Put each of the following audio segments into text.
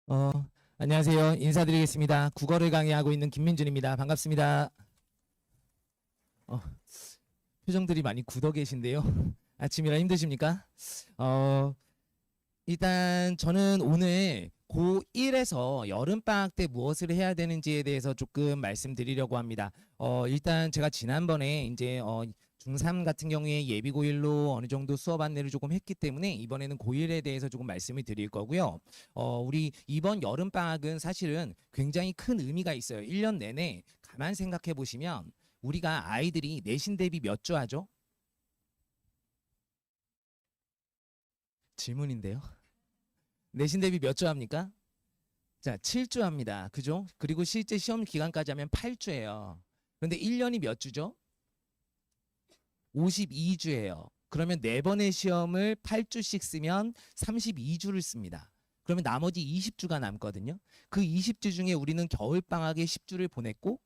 어, 안녕하세요. 인사드리겠습니다. 국어를 강의하고 있는 김민준입니다. 반갑습니다. 어, 표정들이 많이 굳어 계신데요. 아침이라 힘드십니까? 어, 일단 저는 오늘 고1에서 여름방학 때 무엇을 해야 되는지에 대해서 조금 말씀드리려고 합니다. 일단 제가 지난번에 이제 중3 같은 경우에 예비 고1로 어느 정도 수업 안내를 조금 했기 때문에 이번에는 고1에 대해서 조금 말씀을 드릴 거고요. 우리 이번 여름방학은 사실은 굉장히 큰 의미가 있어요. 1년 내내 가만 생각해 보시면 우리가 아이들이 내신 대비 몇 주 하죠? 질문인데요. 내신 대비 몇 주 합니까? 자, 7주 합니다. 그죠? 그리고 실제 시험 기간까지 하면 8주예요. 그런데 1년이 몇 주죠? 52주예요. 그러면 4번의 시험을 8주씩 쓰면 32주를 씁니다. 그러면 나머지 20주가 남거든요. 그 20주 중에 우리는 겨울방학에 10주를 보냈고,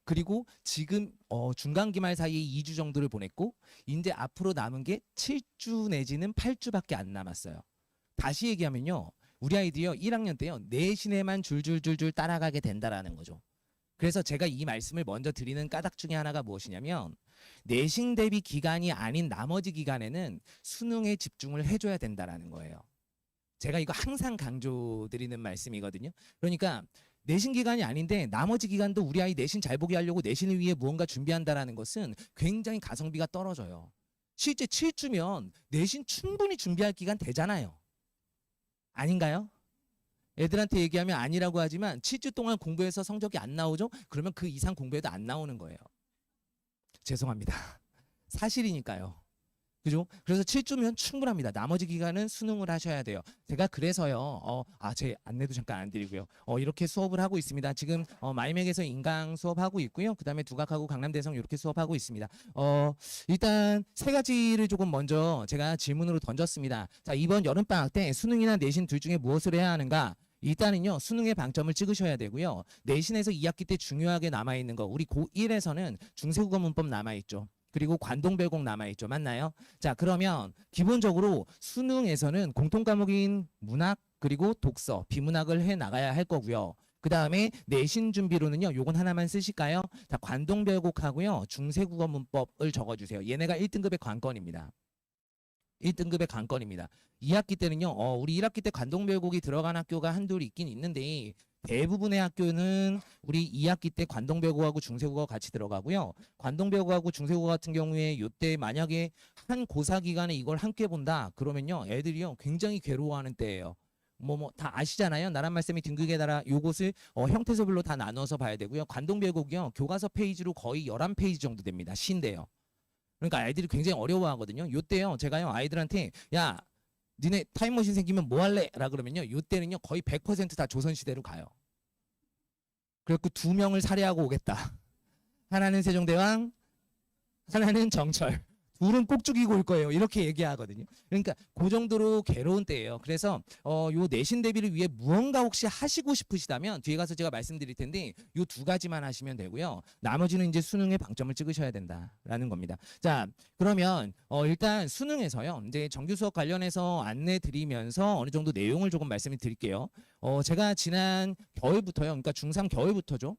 그리고 지금 중간 기말 사이에 2주 정도를 보냈고, 이제 앞으로 남은 게 7주 내지는 8주밖에 안 남았어요. 다시 얘기하면요. 우리 아이들이요. 1학년 때요. 내신에만 줄줄줄줄 따라가게 된다라는 거죠. 그래서 제가 이 말씀을 먼저 드리는 까닭 중에 하나가 무엇이냐면 내신 대비 기간이 아닌 나머지 기간에는 수능에 집중을 해줘야 된다라는 거예요. 제가 이거 항상 강조드리는 말씀이거든요. 그러니까 내신 기간이 아닌데 나머지 기간도 우리 아이 내신 잘 보게 하려고 내신을 위해 무언가 준비한다라는 것은 굉장히 가성비가 떨어져요. 실제 7주면 내신 충분히 준비할 기간 되잖아요. 아닌가요? 애들한테 얘기하면 아니라고 하지만 7주 동안 공부해서 성적이 안 나오죠? 그러면 그 이상 공부해도 안 나오는 거예요. 죄송합니다. 사실이니까요. 그죠? 그래서 7주면 충분합니다. 나머지 기간은 수능을 하셔야 돼요. 제가 그래서요, 제 안내도 잠깐 안 드리고요. 이렇게 수업을 하고 있습니다. 지금, 마이맥에서 인강 수업하고 있고요. 그 다음에 두각하고 강남대성 이렇게 수업하고 있습니다. 일단 세 가지를 조금 먼저 제가 질문으로 던졌습니다. 자, 이번 여름방학 때 수능이나 내신 둘 중에 무엇을 해야 하는가? 일단은요, 수능의 방점을 찍으셔야 되고요. 내신에서 2학기 때 중요하게 남아있는 거, 우리 고1에서는 중세국어 문법 남아있죠. 그리고 관동별곡 남아있죠. 맞나요? 자, 그러면 기본적으로 수능에서는 공통 과목인 문학 그리고 독서, 비문학을 해 나가야 할 거고요. 그 다음에 내신 준비로는요. 요건 하나만 쓰실까요? 자, 관동별곡하고요. 중세국어 문법을 적어주세요. 얘네가 1등급의 관건입니다. 1등급의 관건입니다. 2학기 때는요. 우리 1학기 때 관동별곡이 들어간 학교가 한둘 있긴 있는데 대부분의 학교는 우리 2학기 때 관동별곡하고 중세국어 같이 들어가고요. 관동별곡하고 중세국어 같은 경우에 요때 만약에 한 고사 기간에 이걸 함께 본다 그러면요. 애들이요. 굉장히 괴로워하는 때예요. 다 아시잖아요. 나란 말씀이 등극에 따라 요것을 형태소별로 다 나눠서 봐야 되고요. 관동별곡이요. 교과서 페이지로 거의 11페이지 정도 됩니다. 신데요. 그러니까 아이들이 굉장히 어려워하거든요. 요때요. 제가요. 아이들한테 야, 니네 타임머신 생기면 뭐 할래? 라 그러면요. 요때는요. 거의 100%다 조선시대로 가요. 그래갖고 두 명을 살해하고 오겠다. 하나는 세종대왕, 하나는 정철. 둘은 꼭 죽이고 올 거예요. 이렇게 얘기하거든요. 그러니까 그 정도로 괴로운 때예요. 그래서 요 내신 대비를 위해 무언가 혹시 하시고 싶으시다면 뒤에 가서 제가 말씀드릴 텐데 요 두 가지만 하시면 되고요. 나머지는 이제 수능에 방점을 찍으셔야 된다라는 겁니다. 자, 그러면 일단 수능에서요. 이제 정규 수업 관련해서 안내 드리면서 어느 정도 내용을 조금 말씀을 드릴게요. 제가 지난 겨울부터요. 그러니까 중3 겨울부터죠.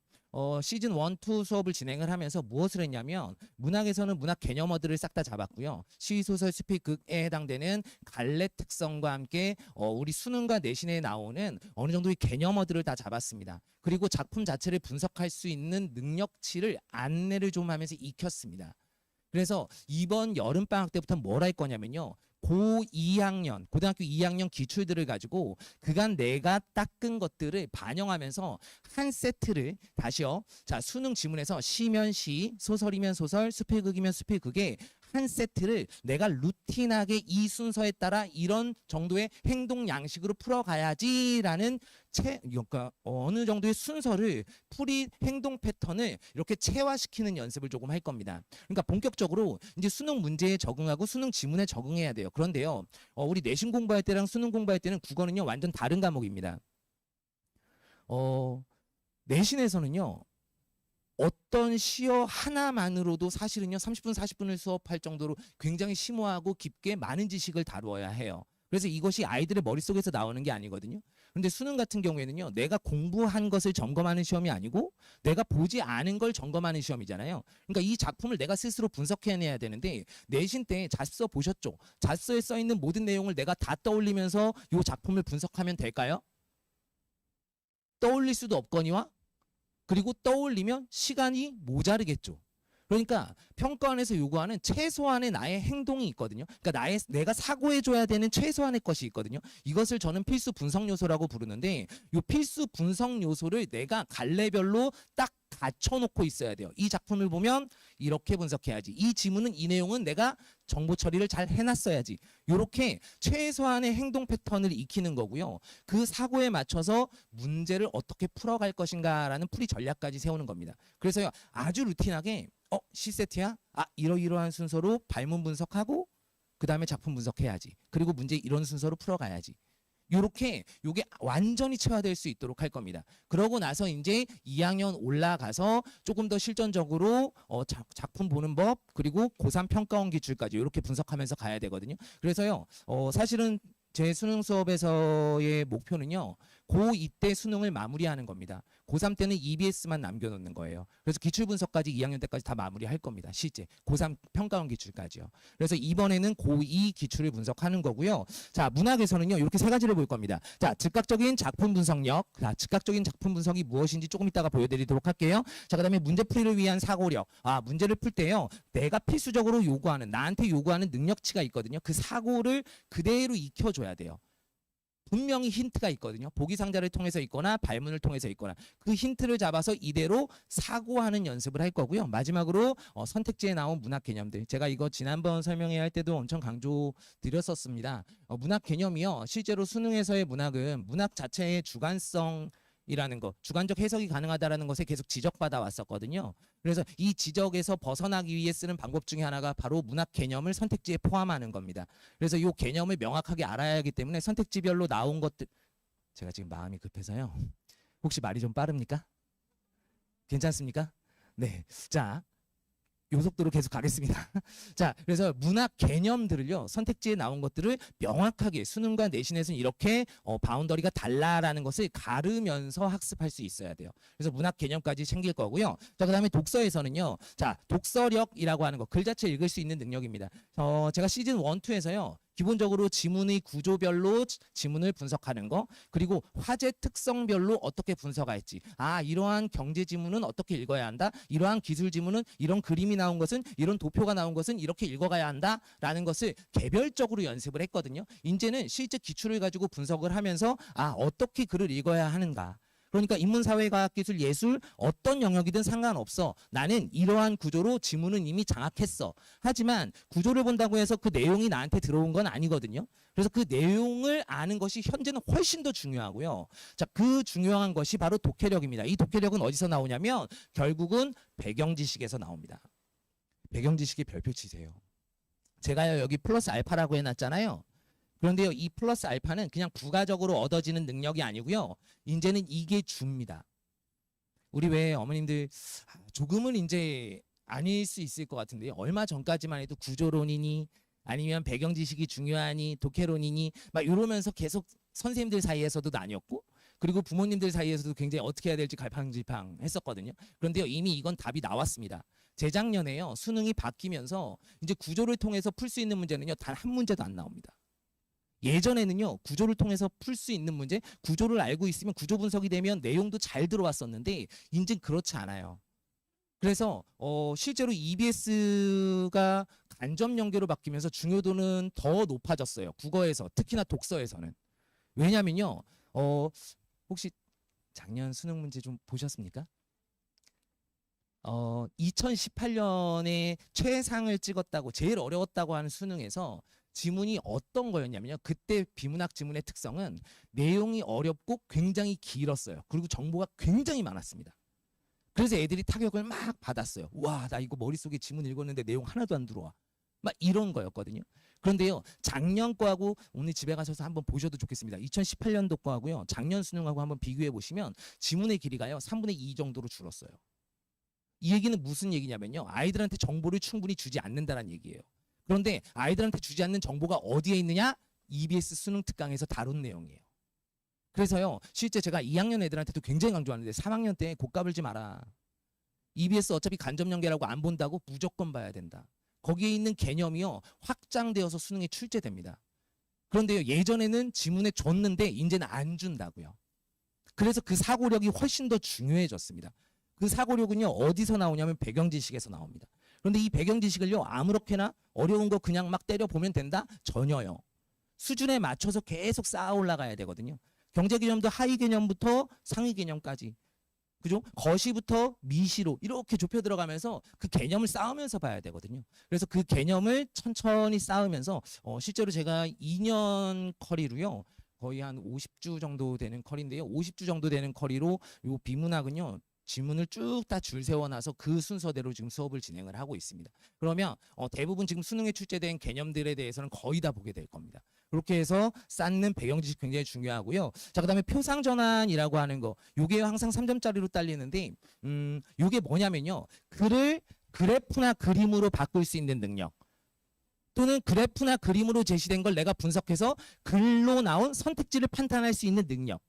시즌 1, 2 수업을 진행을 하면서 무엇을 했냐면 문학에서는 문학 개념어들을 싹 다 잡았고요. 시소설, 스픽, 극에 해당되는 갈래 특성과 함께 우리 수능과 내신에 나오는 어느 정도의 개념어들을 다 잡았습니다. 그리고 작품 자체를 분석할 수 있는 능력치를 안내를 좀 하면서 익혔습니다. 그래서 이번 여름방학 때부터 뭘 할 거냐면요. 고2학년, 고등학교 2학년 기출들을 가지고 그간 내가 닦은 것들을 반영하면서 한 세트를 다시요. 자, 수능 지문에서 시면 시, 소설이면 소설, 수필극이면 수필극에 한 세트를 내가 루틴하게 이 순서에 따라 이런 정도의 행동 양식으로 풀어가야지라는 그러니까 어느 정도의 순서를 풀이 행동 패턴을 이렇게 체화시키는 연습을 조금 할 겁니다. 그러니까 본격적으로 이제 수능 문제에 적응하고 수능 지문에 적응해야 돼요. 그런데요, 우리 내신 공부할 때랑 수능 공부할 때는 국어는요 완전 다른 과목입니다. 어, 내신에서는요 어떤 시어 하나만으로도 사실은요 30분 40분을 수업할 정도로 굉장히 심오하고 깊게 많은 지식을 다루어야 해요. 그래서 이것이 아이들의 머릿속에서 나오는 게 아니거든요. 그런데 수능 같은 경우에는요. 내가 공부한 것을 점검하는 시험이 아니고 내가 보지 않은 걸 점검하는 시험이잖아요. 그러니까 이 작품을 내가 스스로 분석해내야 되는데 내신 때 자습서 보셨죠? 자습서에 써있는 모든 내용을 내가 다 떠올리면서 이 작품을 분석하면 될까요? 떠올릴 수도 없거니와 그리고 떠올리면 시간이 모자르겠죠. 그러니까 평가원에서 요구하는 최소한의 나의 행동이 있거든요. 그러니까 내가 사고해줘야 되는 최소한의 것이 있거든요. 이것을 저는 필수 분석 요소라고 부르는데 이 필수 분석 요소를 내가 갈래별로 딱 갖춰놓고 있어야 돼요. 이 작품을 보면 이렇게 분석해야지. 이 지문은 이 내용은 내가 정보 처리를 잘 해놨어야지. 이렇게 최소한의 행동 패턴을 익히는 거고요. 그 사고에 맞춰서 문제를 어떻게 풀어갈 것인가라는 풀이 전략까지 세우는 겁니다. 그래서요 아주 루틴하게 C세트야? 이러이러한 순서로 발문 분석하고 그 다음에 작품 분석해야지. 그리고 문제 이런 순서로 풀어가야지. 요게 완전히 체화될 수 있도록 할 겁니다. 그러고 나서 이제 2학년 올라가서 조금 더 실전적으로 작품 보는 법 그리고 고3 평가원 기출까지 이렇게 분석하면서 가야 되거든요. 그래서요 사실은 제 수능 수업에서의 목표는요. 고2 때 수능을 마무리하는 겁니다. 고3 때는 EBS만 남겨놓는 거예요. 그래서 기출 분석까지 2학년 때까지 다 마무리할 겁니다. 실제 고3 평가원 기출까지요. 그래서 이번에는 고2 기출을 분석하는 거고요. 자, 문학에서는요. 이렇게 세 가지를 볼 겁니다. 자, 즉각적인 작품 분석력. 자, 즉각적인 작품 분석이 무엇인지 조금 이따가 보여드리도록 할게요. 자, 그다음에 문제풀이를 위한 사고력. 문제를 풀 때요. 내가 필수적으로 요구하는 나한테 요구하는 능력치가 있거든요. 그 사고를 그대로 익혀줘야 돼요. 분명히 힌트가 있거든요. 보기 상자를 통해서 있거나 발문을 통해서 있거나 그 힌트를 잡아서 이대로 사고하는 연습을 할 거고요. 마지막으로 선택지에 나온 문학 개념들. 제가 이거 지난번 설명회 할 때도 엄청 강조 드렸었습니다. 문학 개념이요. 실제로 수능에서의 문학은 문학 자체의 주관성이라는 거, 주관적 해석이 가능하다라는 것에 계속 지적받아 왔었거든요. 그래서 이 지적에서 벗어나기 위해 쓰는 방법 중에 하나가 바로 문학 개념을 선택지에 포함하는 겁니다. 그래서 이 개념을 명확하게 알아야 하기 때문에 선택지별로 나온 것들 제가 지금 마음이 급해서요. 혹시 말이 좀 빠릅니까? 괜찮습니까? 네. 자, 요 속도로 계속 가겠습니다. 자, 그래서 문학 개념들을요. 선택지에 나온 것들을 명확하게 수능과 내신에서는 이렇게 바운더리가 달라라는 것을 가르면서 학습할 수 있어야 돼요. 그래서 문학 개념까지 챙길 거고요. 자, 그다음에 독서에서는요. 자, 독서력이라고 하는 거, 글 자체 읽을 수 있는 능력입니다. 제가 시즌 1, 2에서요. 기본적으로 지문의 구조별로 지문을 분석하는 거 그리고 화제 특성별로 어떻게 분석할지 이러한 경제 지문은 어떻게 읽어야 한다 이러한 기술 지문은 이런 그림이 나온 것은 이런 도표가 나온 것은 이렇게 읽어가야 한다라는 것을 개별적으로 연습을 했거든요. 이제는 실제 기출을 가지고 분석을 하면서 어떻게 글을 읽어야 하는가 그러니까 인문사회과학기술 예술 어떤 영역이든 상관없어. 나는 이러한 구조로 지문은 이미 장악했어. 하지만 구조를 본다고 해서 그 내용이 나한테 들어온 건 아니거든요. 그래서 그 내용을 아는 것이 현재는 훨씬 더 중요하고요. 자, 그 중요한 것이 바로 독해력입니다. 이 독해력은 어디서 나오냐면 결국은 배경지식에서 나옵니다. 배경지식의 별표 치세요. 제가요 여기 플러스 알파라고 해놨잖아요. 그런데요, 이 플러스 알파는 그냥 부가적으로 얻어지는 능력이 아니고요. 이제는 이게 줍니다. 우리 왜 어머님들 조금은 이제 아닐 수 있을 것 같은데요. 얼마 전까지만 해도 구조론이니 아니면 배경 지식이 중요하니 독해론이니 막 이러면서 계속 선생님들 사이에서도 나뉘었고 그리고 부모님들 사이에서도 굉장히 어떻게 해야 될지 갈팡질팡 했었거든요. 그런데요, 이미 이건 답이 나왔습니다. 재작년에요, 수능이 바뀌면서 이제 구조를 통해서 풀 수 있는 문제는요, 단 한 문제도 안 나옵니다. 예전에는요 구조를 통해서 풀 수 있는 문제 구조를 알고 있으면 구조 분석이 되면 내용도 잘 들어왔었는데 이제는 그렇지 않아요. 그래서 실제로 EBS가 간접 연계로 바뀌면서 중요도는 더 높아졌어요. 국어에서 특히나 독서에서는. 왜냐면요 혹시 작년 수능 문제 좀 보셨습니까? 2018년에 최상을 찍었다고 제일 어려웠다고 하는 수능에서 지문이 어떤 거였냐면요. 그때 비문학 지문의 특성은 내용이 어렵고 굉장히 길었어요. 그리고 정보가 굉장히 많았습니다. 그래서 애들이 타격을 막 받았어요. 와, 나 이거 머릿속에 지문 읽었는데 내용 하나도 안 들어와. 막 이런 거였거든요. 그런데요. 작년 거하고 오늘 집에 가셔서 한번 보셔도 좋겠습니다. 2018년도 거하고요. 작년 수능하고 한번 비교해 보시면 지문의 길이가요. 3분의 2 정도로 줄었어요. 이 얘기는 무슨 얘기냐면요. 아이들한테 정보를 충분히 주지 않는다는 얘기예요. 그런데 아이들한테 주지 않는 정보가 어디에 있느냐? EBS 수능 특강에서 다룬 내용이에요. 그래서요, 실제 제가 2학년 애들한테도 굉장히 강조하는데 3학년 때 고 까불지 마라. EBS 어차피 간접 연계라고 안 본다고 무조건 봐야 된다. 거기에 있는 개념이요, 확장되어서 수능에 출제됩니다. 그런데요, 예전에는 지문에 줬는데 이제는 안 준다고요. 그래서 그 사고력이 훨씬 더 중요해졌습니다. 그 사고력은요, 어디서 나오냐면 배경지식에서 나옵니다. 그런데 이 배경지식을요, 아무렇게나 어려운 거 그냥 막 때려보면 된다? 전혀요. 수준에 맞춰서 계속 쌓아 올라가야 되거든요. 경제 개념도 하위 개념부터 상위 개념까지, 그죠? 거시부터 미시로 이렇게 좁혀 들어가면서 그 개념을 쌓으면서 봐야 되거든요. 그래서 그 개념을 천천히 쌓으면서 실제로 제가 2년 커리로요, 거의 한 50주 정도 되는 커리인데요, 50주 정도 되는 커리로 요 비문학은요, 지문을 쭉 다 줄 세워놔서 그 순서대로 지금 수업을 진행을 하고 있습니다. 그러면 대부분 지금 수능에 출제된 개념들에 대해서는 거의 다 보게 될 겁니다. 그렇게 해서 쌓는 배경 지식 굉장히 중요하고요. 자, 그다음에 표상 전환이라고 하는 거, 요게 항상 3점짜리로 딸리는데, 요게 뭐냐면요, 글을 그래프나 그림으로 바꿀 수 있는 능력, 또는 그래프나 그림으로 제시된 걸 내가 분석해서 글로 나온 선택지를 판단할 수 있는 능력,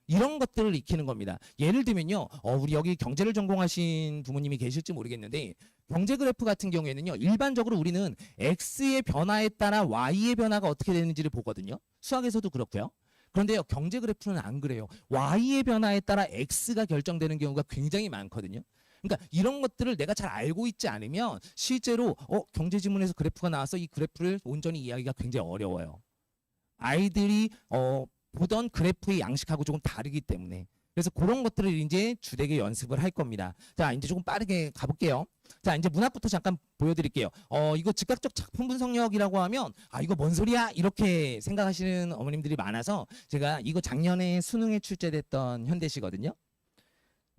이런 것들을 익히는 겁니다. 예를 들면요, 우리 여기 경제를 전공하신 부모님이 계실지 모르겠는데, 경제 그래프 같은 경우에는요, 일반적으로 우리는 X의 변화에 따라 Y의 변화가 어떻게 되는지를 보거든요. 수학에서도 그렇고요. 그런데요, 경제 그래프는 안 그래요. Y의 변화에 따라 X가 결정되는 경우가 굉장히 많거든요. 그러니까 이런 것들을 내가 잘 알고 있지 않으면 실제로 경제 지문에서 그래프가 나와서 이 그래프를 온전히 이해하기가 굉장히 어려워요. 아이들이 보던 그래프의 양식하고 조금 다르기 때문에. 그래서 그런 것들을 이제 주되게 연습을 할 겁니다. 자, 이제 조금 빠르게 가볼게요. 자, 이제 문학부터 잠깐 보여드릴게요. 이거 즉각적 작품 분석력이라고 하면 이거 뭔 소리야? 이렇게 생각하시는 어머님들이 많아서 제가 이거 작년에 수능에 출제됐던 현대시거든요.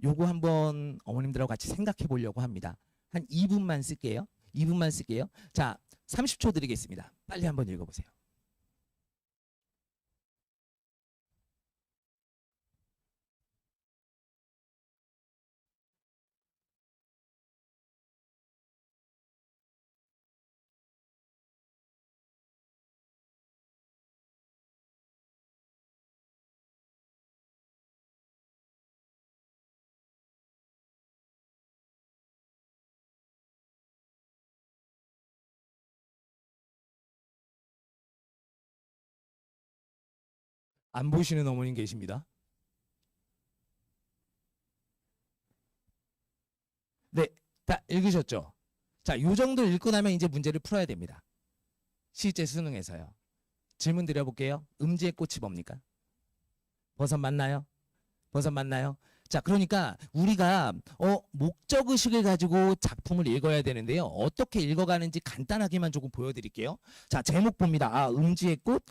요거 한번 어머님들하고 같이 생각해 보려고 합니다. 한 2분만 쓸게요. 2분만 쓸게요. 자, 30초 드리겠습니다. 빨리 한번 읽어보세요. 안 보시는 어머님 계십니다. 네, 다 읽으셨죠? 자, 요 정도 읽고 나면 이제 문제를 풀어야 됩니다. 실제 수능에서요. 질문 드려볼게요. 음지의 꽃이 뭡니까? 버섯 맞나요? 버섯 맞나요? 자, 그러니까 우리가 목적의식을 가지고 작품을 읽어야 되는데요. 어떻게 읽어가는지 간단하게만 조금 보여드릴게요. 자, 제목 봅니다. 음지의 꽃?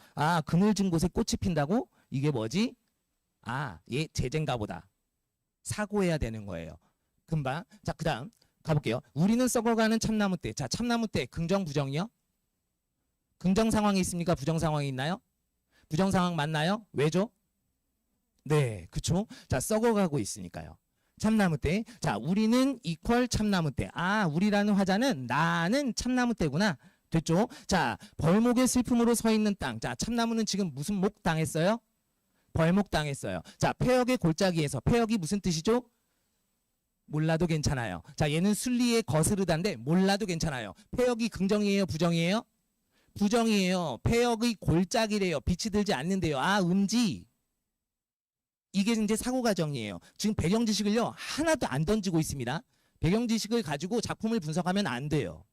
그늘진 곳에 꽃이 핀다고? 이게 뭐지? 얘 제재인가 보다. 사고해야 되는 거예요. 금방. 자, 그 다음 가볼게요. 우리는 썩어가는 참나무떼. 자, 참나무떼 긍정 부정이요? 긍정 상황이 있습니까? 부정 상황이 있나요? 부정 상황 맞나요? 왜죠? 네, 그쵸? 자, 썩어가고 있으니까요. 참나무떼. 자, 우리는 이퀄 참나무떼. 우리라는 화자는 나는 참나무떼구나. 됐죠? 자, 벌목의 슬픔으로 서 있는 땅. 자, 참나무는 지금 무슨 목 당했어요? 벌목 당했어요. 자, 폐역의 골짜기에서. 폐역이 무슨 뜻이죠? 몰라도 괜찮아요. 자, 얘는 순리에 거스르다인데 몰라도 괜찮아요. 폐역이 긍정이에요? 부정이에요? 부정이에요. 폐역의 골짜기래요. 빛이 들지 않는데요. 음지. 이게 이제 사고 과정이에요. 지금 배경 지식을요, 하나도 안 던지고 있습니다. 배경 지식을 가지고 작품을 분석하면 안 돼요.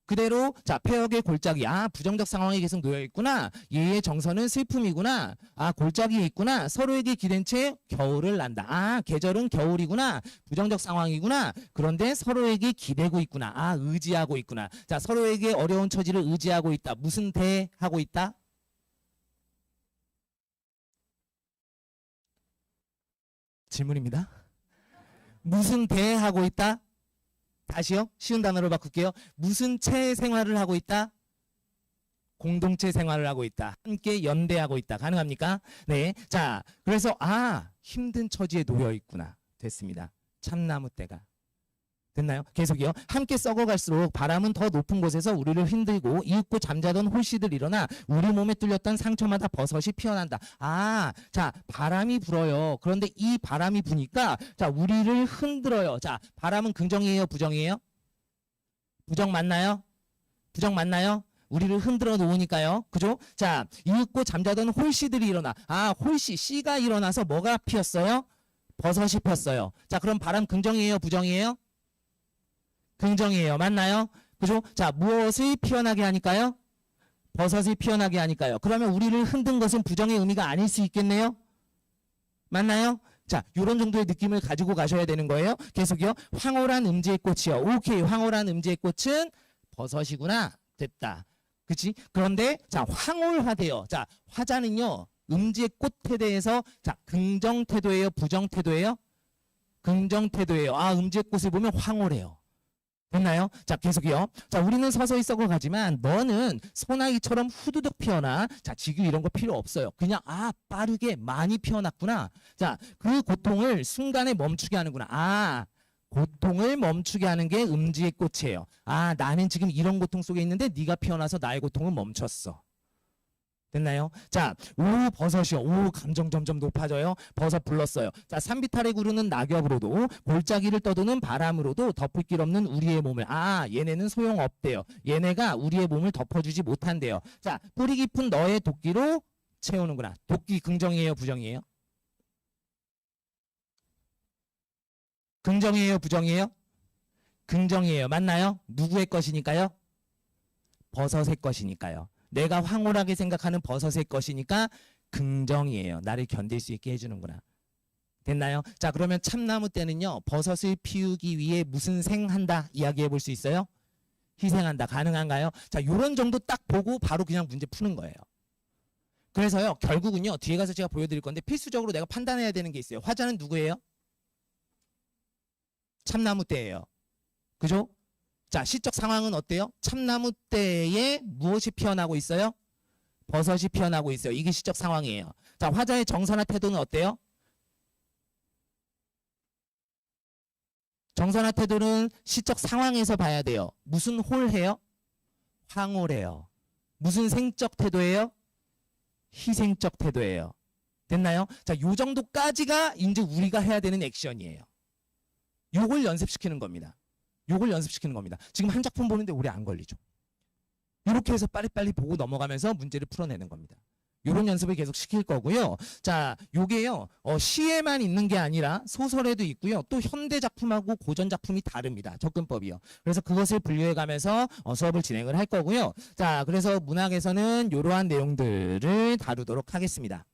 그대로 자, 폐역의 골짜기. 부정적 상황에 계속 놓여 있구나. 얘의 정서는 슬픔이구나. 골짜기에 있구나. 서로에게 기댄 채 겨울을 난다. 계절은 겨울이구나. 부정적 상황이구나. 그런데 서로에게 기대고 있구나. 의지하고 있구나. 자, 서로에게 어려운 처지를 의지하고 있다. 무슨 대하고 있다? 질문입니다. 무슨 대하고 있다? 다시요. 쉬운 단어로 바꿀게요. 무슨 채 생활을 하고 있다? 공동체 생활을 하고 있다. 함께 연대하고 있다. 가능합니까? 네. 자, 그래서 힘든 처지에 놓여 있구나. 됐습니다. 참나무떼가. 됐나요? 계속이요. 함께 썩어갈수록 바람은 더 높은 곳에서 우리를 흔들고 이윽고 잠자던 홀씨들 일어나 우리 몸에 뚫렸던 상처마다 버섯이 피어난다. 아, 자, 바람이 불어요. 그런데 이 바람이 부니까 자, 우리를 흔들어요. 자, 바람은 긍정이에요, 부정이에요? 부정 맞나요? 부정 맞나요? 우리를 흔들어 놓으니까요. 그죠? 자, 이윽고 잠자던 홀씨들이 일어나. 아, 홀씨, 씨가 일어나서 뭐가 피었어요? 버섯이 폈어요. 자, 그럼 바람 긍정이에요, 부정이에요? 긍정이에요. 맞나요? 그죠? 자, 무엇을 피어나게 하니까요? 버섯이 피어나게 하니까요. 그러면 우리를 흔든 것은 부정의 의미가 아닐 수 있겠네요? 맞나요? 자, 요런 정도의 느낌을 가지고 가셔야 되는 거예요. 계속요. 황홀한 음지의 꽃이요. 오케이. 황홀한 음지의 꽃은 버섯이구나. 됐다. 그치? 그런데 자, 황홀하대요. 자, 화자는요. 음지의 꽃에 대해서 자, 긍정 태도예요, 부정 태도예요? 긍정 태도예요. 아, 음지의 꽃을 보면 황홀해요. 됐나요? 자, 계속이요. 자, 우리는 서서히 썩어가지만 너는 소나기처럼 후두둑 피어나. 자, 지금 이런 거 필요 없어요. 그냥 아, 빠르게 많이 피어났구나. 자, 그 고통을 순간에 멈추게 하는구나. 아, 고통을 멈추게 하는 게 음지의 꽃이에요. 아, 나는 지금 이런 고통 속에 있는데 네가 피어나서 나의 고통은 멈췄어. 됐나요? 자, 오, 버섯이요. 오, 감정 점점 높아져요. 버섯 불렀어요. 자, 산비탈에 구르는 낙엽으로도 골짜기를 떠도는 바람으로도 덮을 길 없는 우리의 몸을. 아, 얘네는 소용없대요. 얘네가 우리의 몸을 덮어주지 못한대요. 자, 뿌리 깊은 너의 도끼로 채우는구나. 도끼 긍정이에요, 부정이에요? 긍정이에요, 부정이에요? 긍정이에요. 맞나요? 누구의 것이니까요? 버섯의 것이니까요. 내가 황홀하게 생각하는 버섯의 것이니까 긍정이에요. 나를 견딜 수 있게 해주는구나. 됐나요? 자, 그러면 참나무 때는요. 버섯을 피우기 위해 무슨 생한다 이야기해 볼 수 있어요? 희생한다. 가능한가요? 자, 요런 정도 딱 보고 바로 그냥 문제 푸는 거예요. 그래서요. 결국은요. 뒤에 가서 제가 보여드릴 건데 필수적으로 내가 판단해야 되는 게 있어요. 화자는 누구예요? 참나무 때예요. 그죠? 자, 시적 상황은 어때요? 참나무 때에 무엇이 피어나고 있어요? 버섯이 피어나고 있어요. 이게 시적 상황이에요. 자, 화자의 정서나 태도는 어때요? 정서나 태도는 시적 상황에서 봐야 돼요. 무슨 홀해요? 황홀해요. 무슨 생적 태도예요? 희생적 태도예요. 됐나요? 자, 요 정도까지가 이제 우리가 해야 되는 액션이에요. 요걸 연습시키는 겁니다. 요걸 연습시키는 겁니다. 지금 한 작품 보는데 오래 안 걸리죠. 이렇게 해서 빨리빨리 보고 넘어가면서 문제를 풀어내는 겁니다. 이런 연습을 계속 시킬 거고요. 자, 요게요. 시에만 있는 게 아니라 소설에도 있고요. 또 현대 작품하고 고전 작품이 다릅니다. 접근법이요. 그래서 그것을 분류해 가면서 수업을 진행을 할 거고요. 자, 그래서 문학에서는 이러한 내용들을 다루도록 하겠습니다.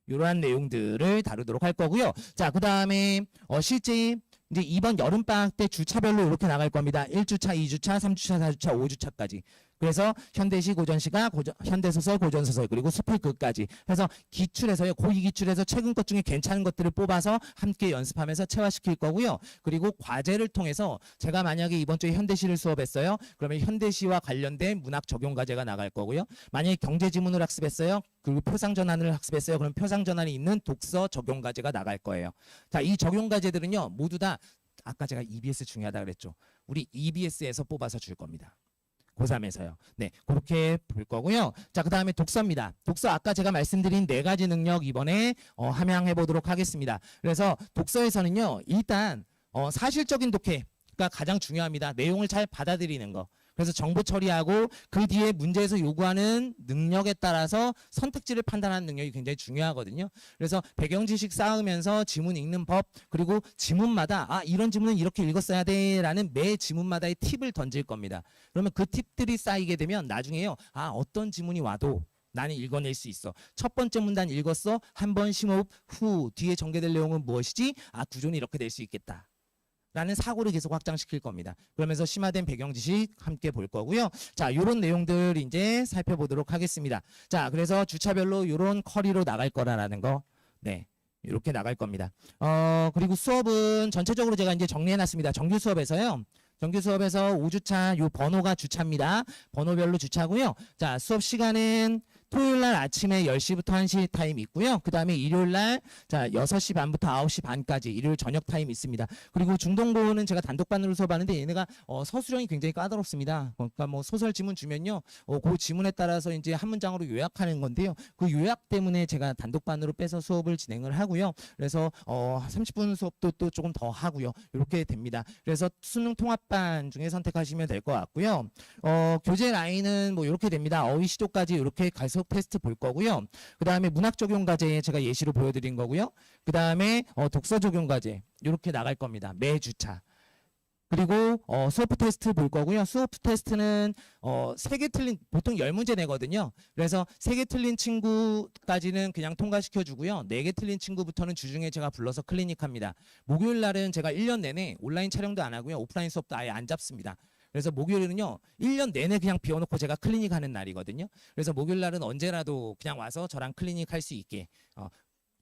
이러한 내용들을 다루도록 할 거고요. 자, 그다음에 실제 이제 이번 여름방학 때 주차별로 이렇게 나갈 겁니다. 1주차, 2주차, 3주차, 4주차, 5주차까지. 그래서 현대시, 고전시가, 현대소설, 고전소설, 그리고 수필글까지. 그래서 기출에서요. 고2 기출에서 최근 것 중에 괜찮은 것들을 뽑아서 함께 연습하면서 체화시킬 거고요. 그리고 과제를 통해서 제가 만약에 이번 주에 현대시를 수업했어요. 그러면 현대시와 관련된 문학 적용 과제가 나갈 거고요. 만약에 경제지문을 학습했어요. 그리고 표상전환을 학습했어요. 그럼 표상전환이 있는 독서 적용 과제가 나갈 거예요. 자, 이 적용 과제들은요. 모두 다 아까 제가 EBS 중요하다 그랬죠. 우리 EBS에서 뽑아서 줄 겁니다. 고3에서요. 네, 그렇게 볼 거고요. 자, 그 다음에 독서입니다. 독서 아까 제가 말씀드린 4가지 능력 이번에 함양해 보도록 하겠습니다. 그래서 독서에서는요. 일단 사실적인 독해가 가장 중요합니다. 내용을 잘 받아들이는 거. 그래서 정보 처리하고 그 뒤에 문제에서 요구하는 능력에 따라서 선택지를 판단하는 능력이 굉장히 중요하거든요. 그래서 배경 지식 쌓으면서 지문 읽는 법, 그리고 지문마다 아, 이런 지문은 이렇게 읽었어야 돼라는 매 지문마다의 팁을 던질 겁니다. 그러면 그 팁들이 쌓이게 되면 나중에요. 아, 어떤 지문이 와도 나는 읽어낼 수 있어. 첫 번째 문단 읽었어. 한 번 심호흡 후 뒤에 전개될 내용은 무엇이지? 아, 구조는 이렇게 될 수 있겠다. 라는 사고를 계속 확장시킬 겁니다. 그러면서 심화된 배경 지식 함께 볼 거고요. 자, 요런 내용들 이제 살펴보도록 하겠습니다. 자, 그래서 주차별로 요런 커리로 나갈 거라는 거. 네. 이렇게 나갈 겁니다. 그리고 수업은 전체적으로 제가 이제 정리해 놨습니다. 정규 수업에서요. 정규 수업에서 5주차 요 번호가 주차입니다. 번호별로 주차고요. 자, 수업 시간은 토요일 날 아침에 10시부터 1시 타임 있고요. 그 다음에 일요일 날 자 6시 반부터 9시 반까지 일요일 저녁 타임 있습니다. 그리고 중동고는 제가 단독반으로 수업하는데 얘네가 서술형이 굉장히 까다롭습니다. 그러니까 뭐 소설 지문 주면요. 그 지문에 따라서 이제 한 문장으로 요약하는 건데요. 그 요약 때문에 제가 단독반으로 빼서 수업을 진행을 하고요. 그래서 30분 수업도 또 조금 더 하고요. 이렇게 됩니다. 그래서 수능 통합반 중에 선택하시면 될 것 같고요. 교재 라인은 뭐 이렇게 됩니다. 어휘 시조까지 이렇게 가속 테스트 볼 거고요. 그 다음에 문학 적용 과제 제가 예시로 보여드린 거고요. 그 다음에 독서 적용 과제 이렇게 나갈 겁니다. 매 주차. 그리고 수어프 테스트 볼 거고요. 수어프 테스트는 3개 틀린 보통 10문제 내거든요. 그래서 3개 틀린 친구까지는 그냥 통과시켜 주고요. 4개 틀린 친구부터는 주중에 제가 불러서 클리닉합니다. 목요일 날은 제가 1년 내내 온라인 촬영도 안 하고요. 오프라인 수업도 아예 안 잡습니다. 그래서 목요일은요 1년 내내 그냥 비워놓고 제가 클리닉 하는 날이거든요. 그래서 목요일 날은 언제라도 그냥 와서 저랑 클리닉 할 수 있게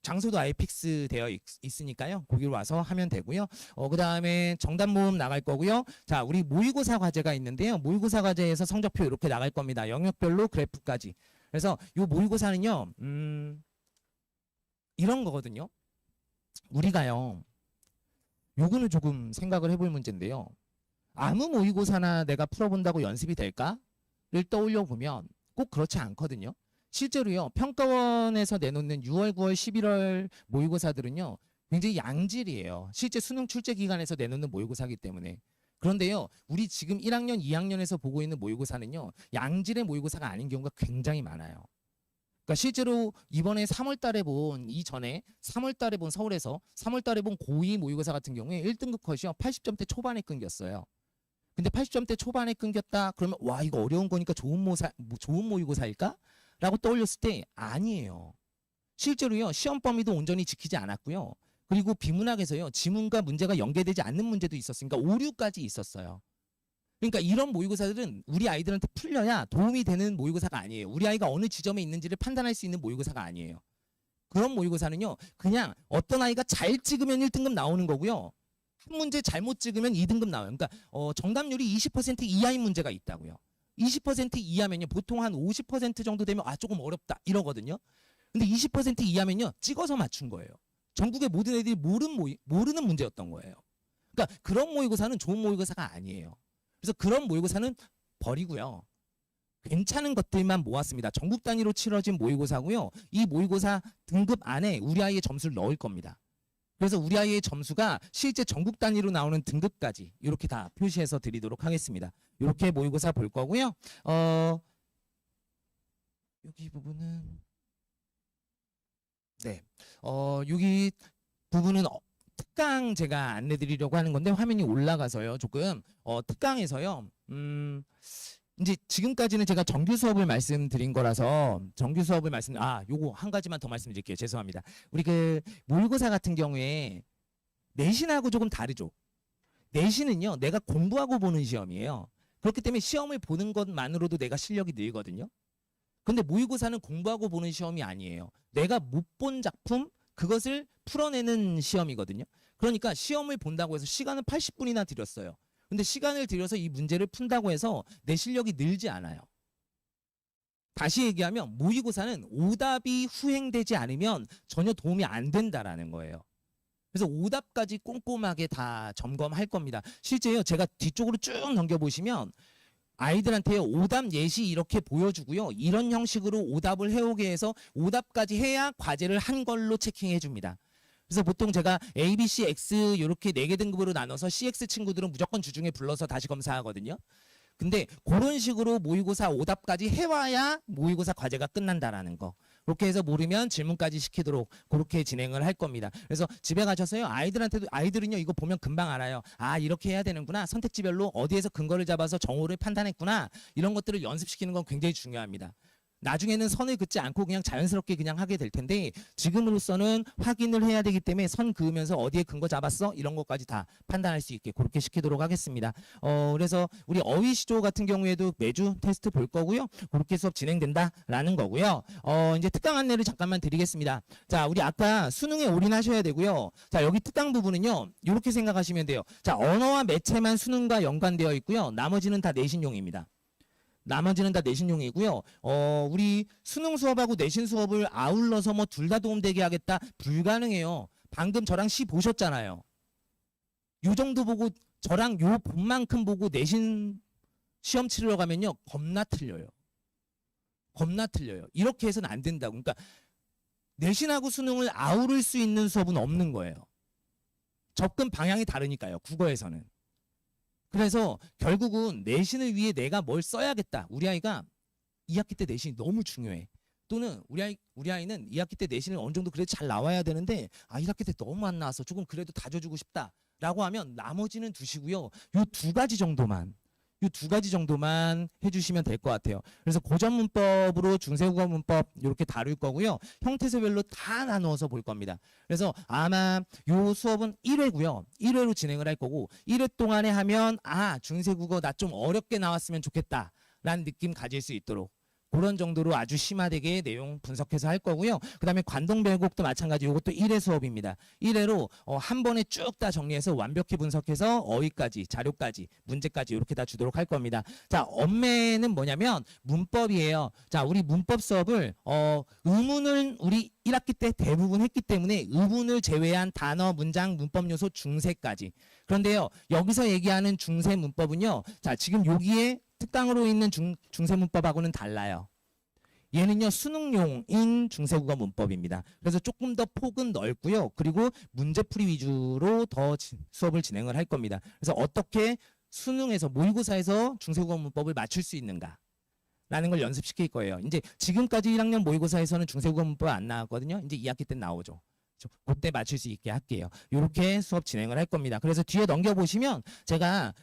장소도 아예 픽스되어 있으니까요. 거기로 와서 하면 되고요. 그 다음에 정답 모음 나갈 거고요. 자, 우리 모의고사 과제가 있는데요. 모의고사 과제에서 성적표 이렇게 나갈 겁니다. 영역별로 그래프까지. 그래서 이 모의고사는요. 이런 거거든요. 우리가요. 요거는 조금 생각을 해볼 문제인데요. 아무 모의고사나 내가 풀어본다고 연습이 될까를 떠올려 보면 꼭 그렇지 않거든요. 실제로요. 평가원에서 내놓는 6월, 9월, 11월 모의고사들은요. 굉장히 양질이에요. 실제 수능 출제 기간에서 내놓는 모의고사이기 때문에. 그런데요. 우리 지금 1학년, 2학년에서 보고 있는 모의고사는요. 양질의 모의고사가 아닌 경우가 굉장히 많아요. 그러니까 실제로 이번에 3월 달에 본 이전에 3월 달에 본 서울에서 3월 달에 본 고2 모의고사 같은 경우에 1등급 컷이요. 80점대 초반에 끊겼어요. 근데 80점대 초반에 끊겼다 그러면 와 이거 어려운 거니까 좋은 모의고사일까? 라고 떠올렸을 때 아니에요. 실제로요. 시험 범위도 온전히 지키지 않았고요. 그리고 비문학에서요. 지문과 문제가 연계되지 않는 문제도 있었으니까 오류까지 있었어요. 그러니까 이런 모의고사들은 우리 아이들한테 풀려야 도움이 되는 모의고사가 아니에요. 우리 아이가 어느 지점에 있는지를 판단할 수 있는 모의고사가 아니에요. 그런 모의고사는요. 그냥 어떤 아이가 잘 찍으면 1등급 나오는 거고요. 한 문제 잘못 찍으면 2등급 나와요. 그러니까 정답률이 20% 이하인 문제가 있다고요. 20% 이하면요. 보통 한 50% 정도 되면 조금 어렵다 이러거든요. 근데 20% 이하면요. 찍어서 맞춘 거예요. 전국의 모든 애들이 모르는 문제였던 거예요. 그러니까 그런 모의고사는 좋은 모의고사가 아니에요. 그래서 그런 모의고사는 버리고요. 괜찮은 것들만 모았습니다. 전국 단위로 치러진 모의고사고요. 이 모의고사 등급 안에 우리 아이의 점수를 넣을 겁니다. 그래서 우리 아이의 점수가 실제 전국 단위로 나오는 등급까지 이렇게 다 표시해서 드리도록 하겠습니다. 이렇게 모의고사 볼 거고요. 여기 부분은 네, 여기 부분은 특강 제가 안내드리려고 하는 건데 화면이 올라가서요. 조금 특강에서요. 이제 지금까지는 제가 정규 수업을 말씀드린 거라서 정규 수업을 요거 한 가지만 더 말씀드릴게요. 죄송합니다. 우리 그 모의고사 같은 경우에 내신하고 조금 다르죠. 내신은요. 내가 공부하고 보는 시험이에요. 그렇기 때문에 시험을 보는 것만으로도 내가 실력이 늘거든요. 근데 모의고사는 공부하고 보는 시험이 아니에요. 내가 못 본 작품 그것을 풀어내는 시험이거든요. 그러니까 시험을 본다고 해서 시간은 80분이나 들였어요. 근데 시간을 들여서 이 문제를 푼다고 해서 내 실력이 늘지 않아요. 다시 얘기하면 모의고사는 오답이 후행되지 않으면 전혀 도움이 안 된다라는 거예요. 그래서 오답까지 꼼꼼하게 다 점검할 겁니다. 실제요. 제가 뒤쪽으로 쭉 넘겨보시면 아이들한테 오답 예시 이렇게 보여주고요. 이런 형식으로 오답을 해오게 해서 오답까지 해야 과제를 한 걸로 체킹해 줍니다. 그래서 보통 제가 A, B, C, X 이렇게 4개 등급으로 나눠서 CX 친구들은 무조건 주중에 불러서 다시 검사하거든요. 근데 그런 식으로 모의고사 오답까지 해와야 모의고사 과제가 끝난다라는 거. 그렇게 해서 모르면 질문까지 시키도록 그렇게 진행을 할 겁니다. 그래서 집에 가셔서요. 아이들은요. 이거 보면 금방 알아요. 이렇게 해야 되는구나. 선택지별로 어디에서 근거를 잡아서 정오를 판단했구나. 이런 것들을 연습시키는 건 굉장히 중요합니다. 나중에는 선을 긋지 않고 그냥 자연스럽게 그냥 하게 될 텐데 지금으로서는 확인을 해야 되기 때문에 선 그으면서 어디에 근거 잡았어? 이런 것까지 다 판단할 수 있게 그렇게 시키도록 하겠습니다. 그래서 우리 어휘시조 같은 경우에도 매주 테스트 볼 거고요. 그렇게 수업 진행된다라는 거고요. 이제 특강 안내를 잠깐만 드리겠습니다. 자, 우리 아까 수능에 올인하셔야 되고요. 자, 여기 특강 부분은요. 이렇게 생각하시면 돼요. 자, 언어와 매체만 수능과 연관되어 있고요. 나머지는 다 내신용입니다. 나머지는 다 내신용이고요. 우리 수능 수업하고 내신 수업을 아울러서 뭐 둘 다 도움되게 하겠다? 불가능해요. 방금 저랑 시 보셨잖아요. 요 정도 보고 저랑 요 본만큼 보고 내신 시험 치르러 가면요. 겁나 틀려요. 겁나 틀려요. 이렇게 해서는 안 된다고. 그러니까 내신하고 수능을 아우를 수 있는 수업은 없는 거예요. 접근 방향이 다르니까요. 국어에서는. 그래서 결국은 내신을 위해 내가 뭘 써야겠다. 우리 아이가 2학기 때 내신이 너무 중요해. 또는 우리 아이는 2학기 때 내신을 어느 정도 그래도 잘 나와야 되는데 1학기 때 너무 안 나와서 조금 그래도 다져주고 싶다라고 하면 나머지는 두시고요. 요 두 가지 정도만 해주시면 될 것 같아요. 그래서 고전 문법으로 중세국어 문법 이렇게 다룰 거고요. 형태소별로 다 나누어서 볼 겁니다. 그래서 아마 요 수업은 1회고요. 1회로 진행을 할 거고 1회 동안에 하면 중세국어 나 좀 어렵게 나왔으면 좋겠다 라는 느낌 가질 수 있도록 그런 정도로 아주 심화되게 내용 분석해서 할 거고요. 그 다음에 관동별곡도 마찬가지 이것도 1회 수업입니다. 1회로 한 번에 쭉 다 정리해서 완벽히 분석해서 어휘까지 자료까지 문제까지 이렇게 다 주도록 할 겁니다. 자, 엄매는 뭐냐면 문법이에요. 자, 우리 문법 수업을 의문을 우리 1학기 때 대부분 했기 때문에 의문을 제외한 단어, 문장, 문법 요소 중세까지. 그런데요. 여기서 얘기하는 중세 문법은요. 자, 지금 여기에 특강으로 있는 중세 문법하고는 달라요. 얘는요 수능용인 중세국어 문법입니다. 그래서 조금 더 폭은 넓고요. 그리고 문제풀이 위주로 더 수업을 진행을 할 겁니다. 그래서 어떻게 수능에서 모의고사에서 중세국어 문법을 맞출 수 있는가 라는 걸 연습시킬 거예요. 이제 지금까지 1학년 모의고사에서는 중세국어 문법 안 나왔거든요. 이제 2학기 때 나오죠. 그때 맞출 수 있게 할게요. 이렇게 수업 진행을 할 겁니다. 그래서 뒤에 넘겨보시면 제가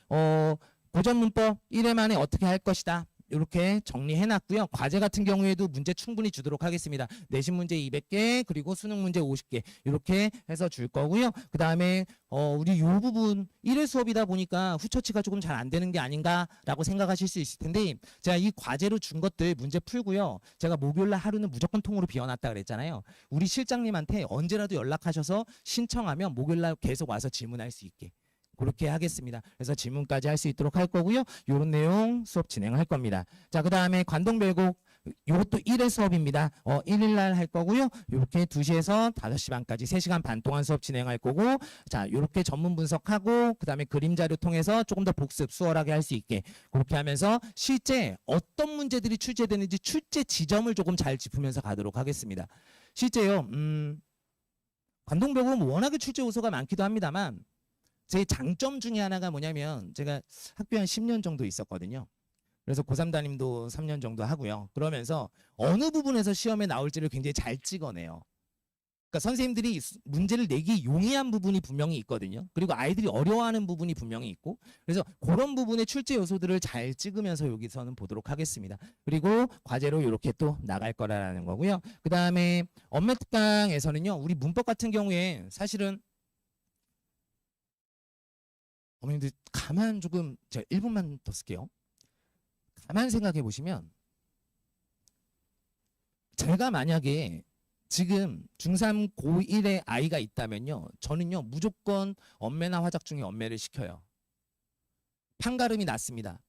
고전 문법 1회 만에 어떻게 할 것이다. 이렇게 정리해놨고요. 과제 같은 경우에도 문제 충분히 주도록 하겠습니다. 내신 문제 200개 그리고 수능 문제 50개 이렇게 해서 줄 거고요. 그 다음에 우리 이 부분 1회 수업이다 보니까 후처치가 조금 잘 안 되는 게 아닌가라고 생각하실 수 있을 텐데 제가 이 과제로 준 것들 문제 풀고요. 제가 목요일날 하루는 무조건 통으로 비워놨다 그랬잖아요. 우리 실장님한테 언제라도 연락하셔서 신청하면 목요일날 계속 와서 질문할 수 있게 그렇게 하겠습니다. 그래서 질문까지 할 수 있도록 할 거고요. 이런 내용 수업 진행할 겁니다. 자, 그 다음에 관동별곡 이것도 1회 수업입니다. 1일 날 할 거고요. 이렇게 2시에서 5시 반까지 3시간 반 동안 수업 진행할 거고 자, 이렇게 전문 분석하고 그 다음에 그림 자료 통해서 조금 더 복습 수월하게 할 수 있게 그렇게 하면서 실제 어떤 문제들이 출제되는지 출제 지점을 조금 잘 짚으면서 가도록 하겠습니다. 실제요. 관동별곡은 워낙에 출제 요소가 많기도 합니다만 제 장점 중에 하나가 뭐냐면 제가 학교에 한 10년 정도 있었거든요. 그래서 고3 담임도 3년 정도 하고요. 그러면서 어느 부분에서 시험에 나올지를 굉장히 잘 찍어내요. 그러니까 선생님들이 문제를 내기 용이한 부분이 분명히 있거든요. 그리고 아이들이 어려워하는 부분이 분명히 있고 그래서 그런 부분의 출제 요소들을 잘 찍으면서 여기서는 보도록 하겠습니다. 그리고 과제로 이렇게 또 나갈 거라는 거고요. 그 다음에 엄매 특강에서는요. 우리 문법 같은 경우에 사실은 어머님들 가만 조금 제가 1분만 더 쓸게요. 가만 생각해 보시면 제가 만약에 지금 중3 고1의 아이가 있다면요. 저는요. 무조건 엄매나 화작 중에 엄매를 시켜요. 판가름이 낮습니다.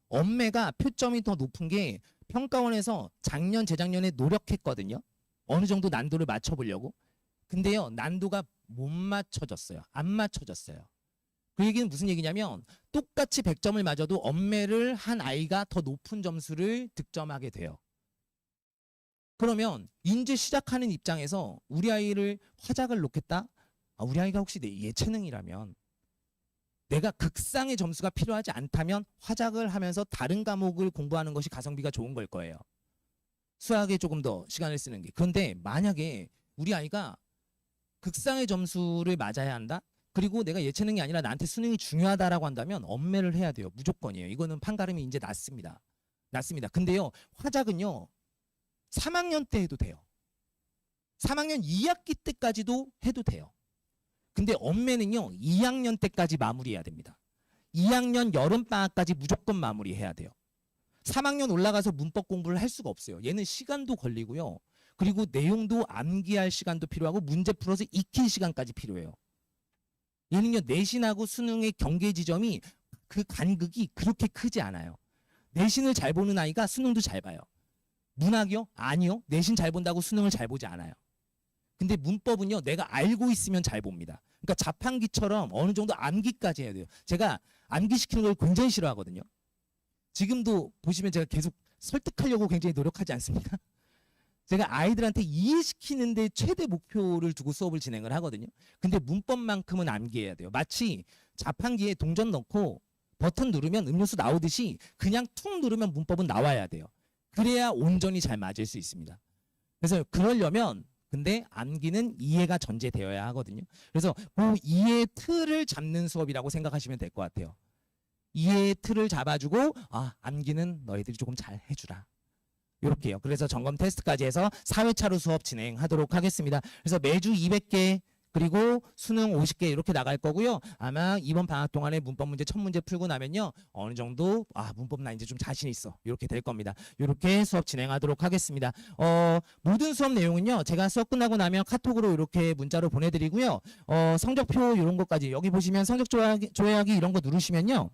엄매가 표점이 더 높은 게 평가원에서 작년 재작년에 노력했거든요. 어느 정도 난도를 맞춰보려고. 근데요. 난도가 못 맞춰졌어요. 안 맞춰졌어요. 그 얘기는 무슨 얘기냐면 똑같이 100점을 맞아도 엄매를 한 아이가 더 높은 점수를 득점하게 돼요. 그러면 이제 시작하는 입장에서 우리 아이를 화작을 놓겠다? 우리 아이가 혹시 내 예체능이라면 내가 극상의 점수가 필요하지 않다면 화작을 하면서 다른 과목을 공부하는 것이 가성비가 좋은 걸 거예요. 수학에 조금 더 시간을 쓰는 게. 그런데 만약에 우리 아이가 극상의 점수를 맞아야 한다? 그리고 내가 예체능이 아니라 나한테 수능이 중요하다라고 한다면 엄매를 해야 돼요. 무조건이에요. 이거는 판가름이 이제 낮습니다. 근데요. 화작은요. 3학년 때 해도 돼요. 3학년 2학기 때까지도 해도 돼요. 근데 엄매는요. 2학년 때까지 마무리해야 됩니다. 2학년 여름방학까지 무조건 마무리해야 돼요. 3학년 올라가서 문법 공부를 할 수가 없어요. 얘는 시간도 걸리고요. 그리고 내용도 암기할 시간도 필요하고 문제 풀어서 익힐 시간까지 필요해요. 얘는요 내신하고 수능의 경계 지점이 그 간극이 그렇게 크지 않아요. 내신을 잘 보는 아이가 수능도 잘 봐요. 문학이요? 아니요. 내신 잘 본다고 수능을 잘 보지 않아요. 근데 문법은요, 내가 알고 있으면 잘 봅니다. 그러니까 자판기처럼 어느 정도 암기까지 해야 돼요. 제가 암기시키는 걸 굉장히 싫어하거든요. 지금도 보시면 제가 계속 설득하려고 굉장히 노력하지 않습니까? 제가 아이들한테 이해시키는데 최대 목표를 두고 수업을 진행을 하거든요. 근데 문법만큼은 암기해야 돼요. 마치 자판기에 동전 넣고 버튼 누르면 음료수 나오듯이 그냥 툭 누르면 문법은 나와야 돼요. 그래야 온전히 잘 맞을 수 있습니다. 그래서 그러려면 근데 암기는 이해가 전제되어야 하거든요. 그래서 그 이해 틀을 잡는 수업이라고 생각하시면 될 것 같아요. 이해의 틀을 잡아주고 암기는 너희들이 조금 잘 해주라. 이렇게요. 그래서 점검 테스트까지 해서 4회차로 수업 진행하도록 하겠습니다. 그래서 매주 200개 그리고 수능 50개 이렇게 나갈 거고요. 아마 이번 방학 동안에 문법 문제 첫 문제 풀고 나면요. 어느 정도 문법 나 이제 좀 자신 있어. 이렇게 될 겁니다. 이렇게 수업 진행하도록 하겠습니다. 모든 수업 내용은요. 제가 수업 끝나고 나면 카톡으로 이렇게 문자로 보내드리고요. 성적표 이런 것까지 여기 보시면 성적 조회하기 이런 거 누르시면요.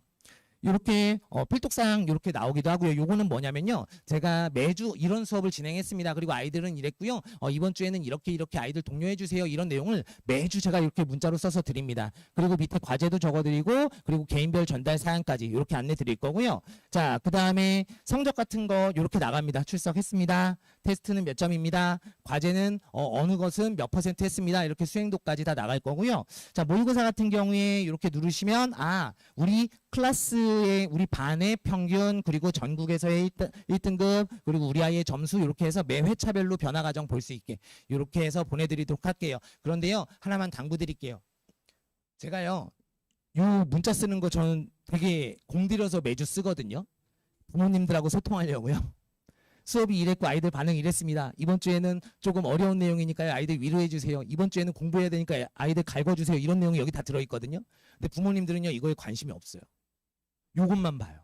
이렇게 필독상 이렇게 나오기도 하고요. 요거는 뭐냐면요. 제가 매주 이런 수업을 진행했습니다. 그리고 아이들은 이랬고요. 이번 주에는 이렇게 아이들 독려해 주세요. 이런 내용을 매주 제가 이렇게 문자로 써서 드립니다. 그리고 밑에 과제도 적어드리고 그리고 개인별 전달 사항까지 이렇게 안내 드릴 거고요. 자, 그 다음에 성적 같은 거 이렇게 나갑니다. 출석했습니다. 테스트는 몇 점입니다. 과제는 어느 것은 몇 % 했습니다. 이렇게 수행도까지 다 나갈 거고요. 자, 모의고사 같은 경우에 이렇게 누르시면 우리 클래스의 우리 반의 평균 그리고 전국에서의 1등급 그리고 우리 아이의 점수 이렇게 해서 매 회차별로 변화 과정 볼 수 있게 이렇게 해서 보내드리도록 할게요. 그런데요 하나만 당부드릴게요. 제가요 요 문자 쓰는 거 저는 되게 공들여서 매주 쓰거든요. 부모님들하고 소통하려고요. 수업이 이랬고 아이들 반응이 이랬습니다. 이번 주에는 조금 어려운 내용이니까요. 아이들 위로해 주세요. 이번 주에는 공부해야 되니까 아이들 갈궈주세요. 이런 내용이 여기 다 들어있거든요. 근데 부모님들은요 이거에 관심이 없어요. 요것만 봐요.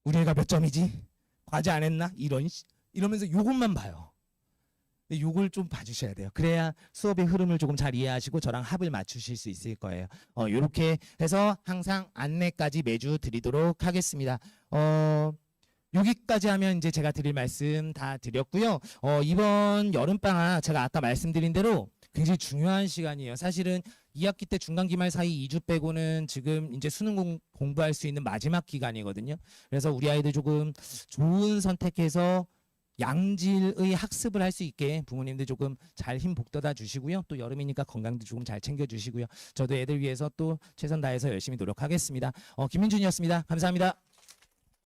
우리 애가 몇 점이지? 과제 안 했나? 이러면서 요것만 봐요. 근데 요걸 좀 봐주셔야 돼요. 그래야 수업의 흐름을 조금 잘 이해하시고 저랑 합을 맞추실 수 있을 거예요. 요렇게 해서 항상 안내까지 매주 드리도록 하겠습니다. 여기까지 하면 이제 제가 드릴 말씀 다 드렸고요. 이번 여름방학 제가 아까 말씀드린 대로 굉장히 중요한 시간이에요. 사실은 2학기 때 중간기말 사이 2주 빼고는 지금 이제 수능 공부할 수 있는 마지막 기간이거든요. 그래서 우리 아이들 조금 좋은 선택해서 양질의 학습을 할 수 있게 부모님들 조금 잘 힘 북돋아 주시고요. 또 여름이니까 건강도 조금 잘 챙겨 주시고요. 저도 애들 위해서 또 최선 다해서 열심히 노력하겠습니다. 김민준이었습니다. 감사합니다.